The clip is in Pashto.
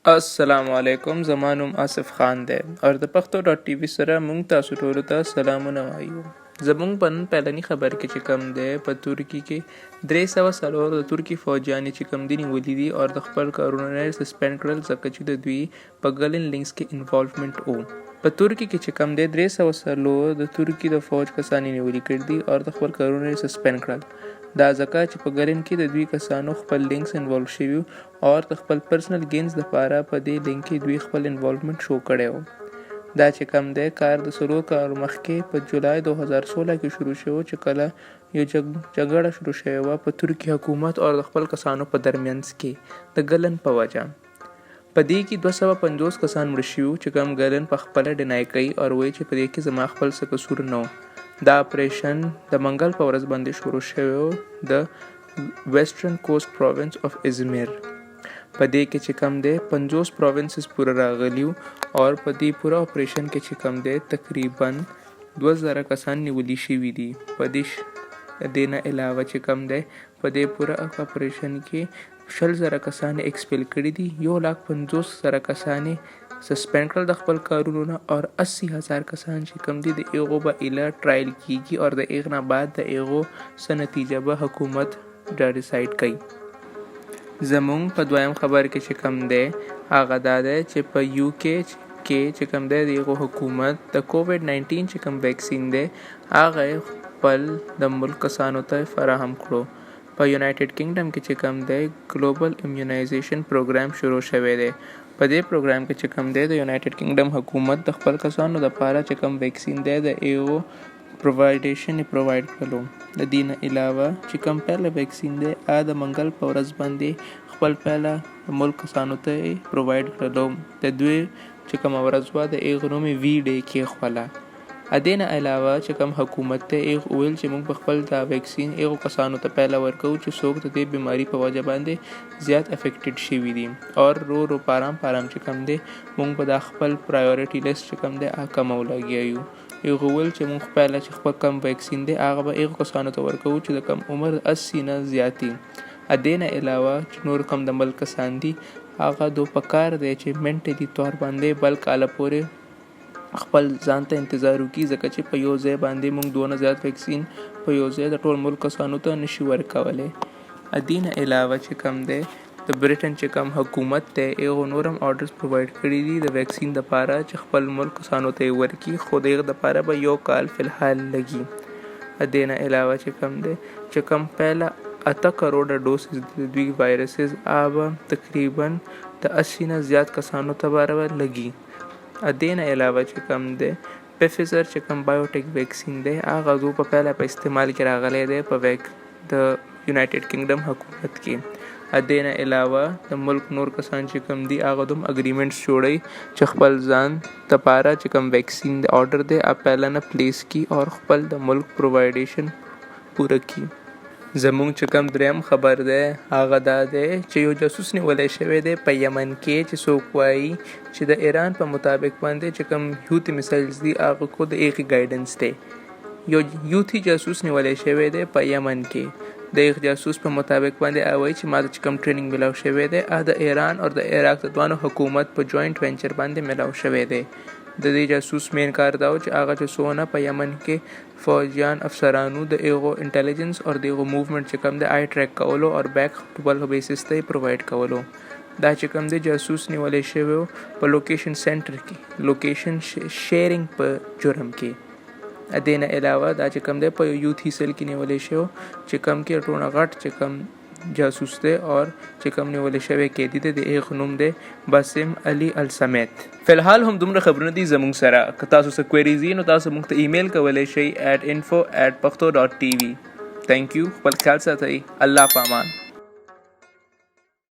السلام علیکم، زما نوم آصف خان دی او د پښتو ډاټ ټي وي سره موږ تاسو ټولو ته سلامونه وایو. زموږ په نن پیلني خبر کې چې کوم دی په ترکي کې 300 د ترکي فوجیانې چې کوم دي نیولي دي او د خپل کارونه یې سسپینډ کړل ځکه چې د دوی په ګلن لینکس کې انوالومنټ و. په ترکي کې چې کوم دی 300 د ترکي د فوج کسان نیولي کړي دي او د خپل کارونه یې سسپینډ کړل. دا ځکه چې په ګلن کې د دوی کسانو خپل لینکس انوالو شوي او د خپل پرسنل گینز دپاره په دې لینک کې دوی خپل انوالومنټ شو کړی و. دا چې کوم دی کار د 3 کالو مخکې په جولای 2016 کې شروع شو چې کله یو جګړه شروع شوې وه په ترکي حکومت او د خپل کسانو په درمیانځ کې د ګلن په وجه. په دې کې 250 کسان مړه شوي چې کوم ګلن په خپله ډینای کوي او وایي چې په دې کې زما خپل څه قصور نه و. دا اپریشن د منګل په ورځ باندې شروع شوی و د ویسټرن کوسټ پروونس اف ازمیر. په دې کې چې کم دی 50 پروونسز پوره راغلي او په دې پوره اپریشن کې چې کم دی تقریبا 2000 کسان نیولي شوي دي. په دې نه علاوه چې کم دی په دې پوره اپریشن کې 100,000 کسان ایکسپیل کړي دي، 150,000 کسان سسپینډ کړل د خپل کارونو نه او 80,000 کسان چې کوم دي د ایغو به ایله ټرایل کیږي او د ایغ نه بعد د ایغو څه نتیجه به حکومت ډیسایډ کوي. زمونږ په دویم خبر کې چې کوم دی هغه دا دی چې په یو کې چې کوم دی د ایغو حکومت د کووډ-19 چې کوم ویکسین دی هغه خپل د ملک کسانو ته فراهم کړو. په یونایټډ کینګډم کې چې کوم دی ګلوبل امیونایزیشن پروګرام شروع شوی دی. په دې پروګرام کې چې کوم دی د یونایټډ کینګډم حکومت د خپل کسانو لپاره چې کوم ویکسین دی د ایو پرووایډیشن پرووایډ کړلو. د دې نه علاوه چې کوم پیله ویکسین دی د منګل په ورځ باندې خپل پیله ملک کسانو ته پرووایډ کړلو. د دوی چې کوم ورځ وه د ایغ نوم وی ډې کې خپله. دې نه علاوه چې کوم حکومت ته ایغ ویل چې موږ په خپل دا ویکسین ایغو کسانو ته پیله ورکوو چې څوک د دې بیماري په وجه باندې زیات افیکټډ شوي دي او رو پارام چې کوم دی موږ په دا خپل پرایورټي لیست چې کوم دی کمو لګیا یو. ایغ ویل چې موږ پیله چې خپل کم ویکسین دی هغه به ایغو کسانو ته ورکوو چې د کم عمر 80 نه زیات دي. دې نه علاوه چې نور کم د ملک کسان دي هغه دو پکار دی چې منټلي طور باندې بل کاله پورې خپل ځان ته انتظار وکړي ځکه چې په یو ځای باندې موږ دونه زیات ویکسین په یو ځای د ټول ملک کسانو ته نشي ورکولی. دې نه علاوه چې کوم دی د بریټن چې کوم حکومت دی ایغو نور هم آرډرز پرووایډ کړي دي د ویکسین دپاره چې خپل ملک کسانو ته یې ورکړي، خو د هغې دپاره به 1 کال فلحال لګي. دې نه علاوه چې کوم دی چې کوم پیله 8 کروڑه ډوسز د دوی وایرسز به تقریبا د 80 نه زیات کسانو ته به لګي. دې نه علاوه چې کوم دی پفیزر چې کوم بایوټیک ویکسین دی هغه دو په پیله په استعمال کې راغلی دی په د یونایټډ کینګډم حکومت کې. دې نه علاوه د ملک نور کسان چې کوم دي هغه دوم اګریمنټس جوړوي چې خپل ځان دپاره چې کوم ویکسین د آرډر دی پیله نه پلیس کی او خپل د ملک پرووایډیشن پوره کی. زمونږ چې کوم دریم خبر دی هغه دا دی چې یو جاسوس نیولی شوی دی په یمن کې چې څوک وایي چې د ایران په مطابق باندې چې کوم یوتي میسایلز دي هغه کو د ایغې ګایډنس دی. یو یوتي جاسوس نیولی شوی دی په یمن کې. د ایغ جاسوس په مطابق باندې وایي چې ما ته چې کوم ټریننګ ملاو شوی دی د ایران او د عراق د دوانو حکومت په جوینټ وینچر باندې ملاو شوی دی. د دې جاسوس مین کار دا و چې هغه چې څونه په یمن کې فوجیان افسرانو د ایغو انټیلیجنس او د ایغو موومنټ چې کوم دی آی ټریک کولو او بیک ټوبل بیسس ته یې پرووایډ کولو. دا چې کوم دی جاسوس نیولی شوی په لوکیشن سنټر کې لوکیشن شیرینګ په جرم کې. دې نه علاوه دا چې کوم دی په یوتي سیل کې نیولی شوی چې کوم کې ټونه غټ چې کوم جاسوس دی او چې کوم نیولی شوی قیدي دی د ایغ نوم دی باسم علي السمیت. فلحال هم دومره خبرونه دي زموږ سره. که تاسو څه کویریز وي نو تاسو موږ ته ایمیل کولی شئ @info@pakhto.tv. تھینک یو. خپل خیال ساتئ. الله پامان.